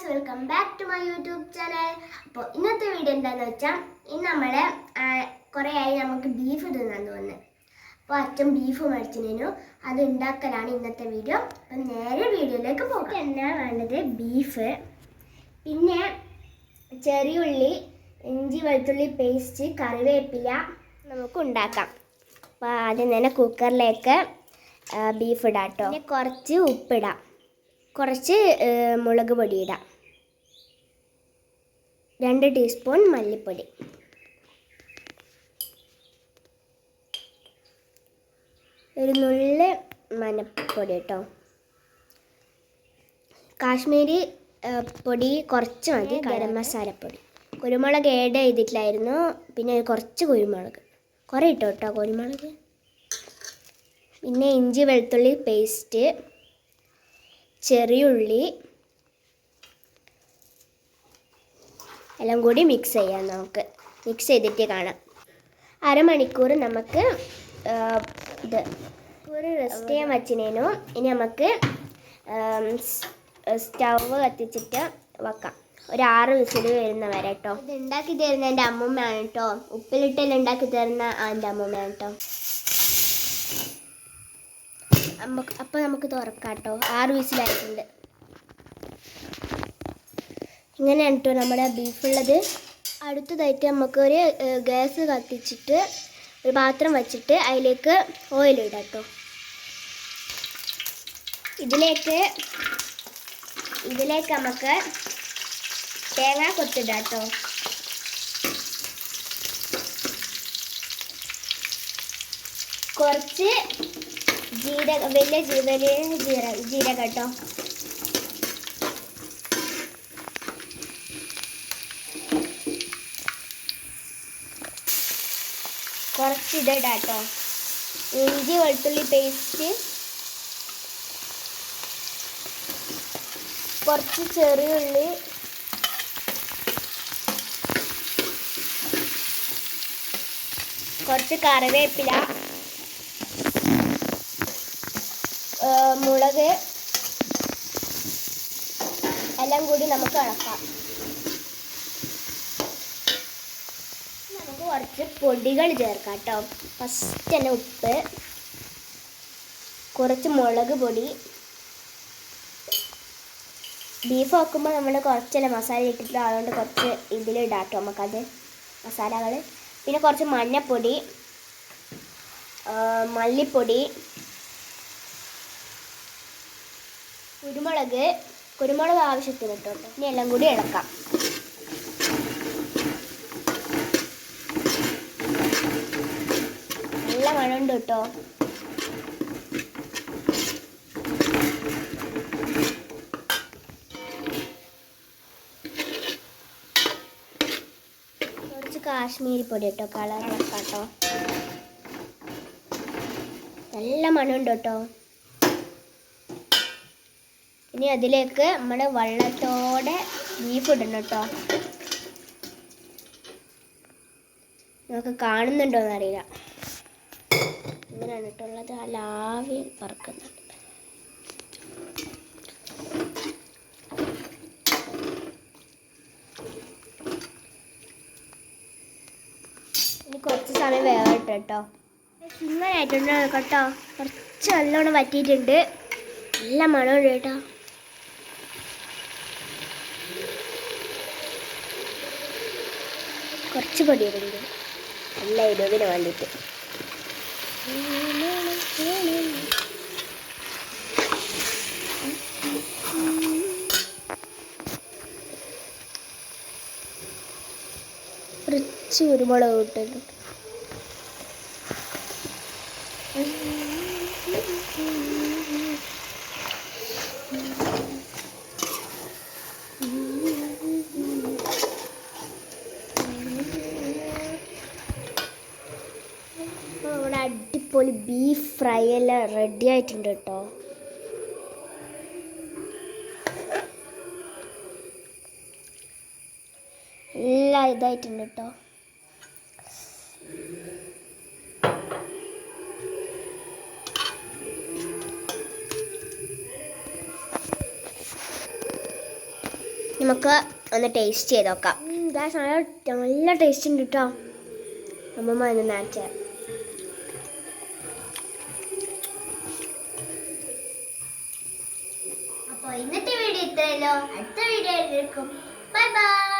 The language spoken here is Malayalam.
Welcome back to my YouTube channel. അപ്പോൾ ഇന്നത്തെ വീഡിയോ എന്താണെന്ന് വെച്ചാൽ ഇന്ന് നമ്മൾ കുറേ ആയി നമുക്ക് ബീഫ് തിന്നാൻ തോന്നുന്നത്. അപ്പോൾ അച്ഛൻ ബീഫ് മേടിച്ചിനു, അത് ഉണ്ടാക്കലാണ് ഇന്നത്തെ വീഡിയോ. അപ്പം നേരെ വീഡിയോയിലേക്ക് പോകാം. എന്നാ വേണ്ടത്? ബീഫ്, പിന്നെ ചെറിയ ഉള്ളി, ഇഞ്ചി വെളുത്തുള്ളി പേസ്റ്റ്, കറിവേപ്പില നമുക്ക് ഉണ്ടാക്കാം. അപ്പോൾ ആദ്യം തന്നെ കുക്കറിലേക്ക് ബീഫ് ഇടാം കേട്ടോ. പിന്നെ കുറച്ച് ഉപ്പിടാം, കുറച്ച് മുളക് പൊടി ഇടാം, 2 ടീസ്പൂൺ മല്ലിപ്പൊടി, ഒരു നുള്ള് മഞ്ഞൾപ്പൊടി കേട്ടോ. കാശ്മീരി പൊടി കുറച്ച് മതി, ഗരം മസാലപ്പൊടി. കുരുമുളക് ഏഡ് ചെയ്തിട്ടില്ലായിരുന്നു, പിന്നെ കുറച്ച് കുരുമുളക് കുറേ ഇട്ടോ കേട്ടോ കുരുമുളക്. പിന്നെ ഇഞ്ചി വെളുത്തുള്ളി പേസ്റ്റ്, ചെറിയുള്ളി എല്ലാം കൂടി മിക്സ് ചെയ്യാം. നമുക്ക് മിക്സ് ചെയ്തിട്ട് കാണാം. അരമണിക്കൂർ നമുക്ക് ഇത് ഒരു റെസ്റ്റ് ചെയ്യാൻ വച്ചിനേനു. ഇനി നമുക്ക് സ്റ്റവ് കത്തിച്ചിട്ട് വെക്കാം, ഒരു 6 വിസിൽ വരുന്ന വരെ കേട്ടോ. ഇത് ഉണ്ടാക്കി തരുന്ന എൻ്റെ അമ്മൂമ്മയാണ് കേട്ടോ, ഉപ്പിലിട്ടെല്ലാം ഉണ്ടാക്കി തരുന്ന എൻ്റെ അമ്മൂമ്മയാണ് കേട്ടോ. അപ്പോൾ നമുക്ക് തുറക്കാം കേട്ടോ. 6 വിസിലായിട്ടുണ്ട്. ഇങ്ങനെയാണ് കേട്ടോ നമ്മുടെ ബീഫുള്ളത്. അടുത്തതായിട്ട് നമുക്കൊരു ഗ്യാസ് കത്തിച്ചിട്ട് ഒരു പാത്രം വച്ചിട്ട് അതിലേക്ക് ഓയിൽ ഇടാം കേട്ടോ. ഇതിലേക്ക് നമുക്ക് തേങ്ങ കൊത്തിടാം കേട്ടോ. കുറച്ച് വലിയ ജീരകം കേട്ടോ. കുറച്ച് ഇതിടാം കേട്ടോ. ഇഞ്ചി വെളുത്തുള്ളി പേസ്റ്റ്, കുറച്ച് ചെറിയുള്ളി, കുറച്ച് കറിവേപ്പില, മുളക് എല്ലാം കൂടി നമുക്ക് ഇളക്കാം. നമുക്ക് കുറച്ച് പൊടികൾ ചേർക്കാം കേട്ടോ. ഫസ്റ്റ് തന്നെ ഉപ്പ്, കുറച്ച് മുളക് പൊടി. ബീഫ് വെക്കുമ്പോൾ നമ്മൾ കുറച്ചല്ലേ മസാല ഇട്ടിട്ടുള്ളൂ, അതുകൊണ്ട് കുറച്ച് ഇതിലിടാം കേട്ടോ നമുക്കത് മസാലകൾ. പിന്നെ കുറച്ച് മഞ്ഞൾപ്പൊടി, മല്ലിപ്പൊടി, കുരുമുളക് ആവശ്യത്തിന് ഇട്ടോ. ഇനി എല്ലാം കൂടി ഇളക്കാം. നല്ല മണമുണ്ട് കേട്ടോ. കുറച്ച് കാശ്മീരി പൊടി കേട്ടോ, കളർ ഇളക്കാം കേട്ടോ. നല്ല മണമുണ്ട് കേട്ടോ. ഇനി അതിലേക്ക് നമ്മൾ വെള്ളത്തോടെ ബീഫ് ഇടണം കേട്ടോ. നമുക്ക് കാണുന്നുണ്ടോയെന്ന് അറിയില്ല, ഇങ്ങനെയാണ് കേട്ടുള്ളത്. ലാവി പറക്കുന്നുണ്ട്. ഇനി കുറച്ച് സമയം വേവട്ടെ കേട്ടോ. ഇങ്ങനെ ആയിട്ടുണ്ട് കേട്ടോ. കുറച്ച് നല്ലോണം വറ്റിയിട്ടുണ്ട്, നല്ല മണമുണ്ട് കേട്ടോ. കുറച്ച് പൊടിയിടുണ്ട്, നല്ല എരിവിന് വേണ്ടിയിട്ട്. കുറച്ച് കുരുമുളക് ഇട്ടിട്ടുണ്ട്. നമ്മുടെ അടിപൊളി ബീഫ് ഫ്രൈ എല്ലാം റെഡി ആയിട്ടുണ്ട് കേട്ടോ. എല്ലാം ഇതായിട്ടുണ്ട് കേട്ടോ. നമുക്ക് ഒന്ന് ടേസ്റ്റ് ചെയ്ത് നോക്കാം. നല്ല ടേസ്റ്റ് ഉണ്ട് കേട്ടോ. അമ്മമ്മ ഒന്ന് നാച്ച. അപ്പോൾ ഇന്നത്തെ വീഡിയോ ഇത്രയല്ലോ. അടുത്ത വീഡിയോ എടുക്കും. Bye bye.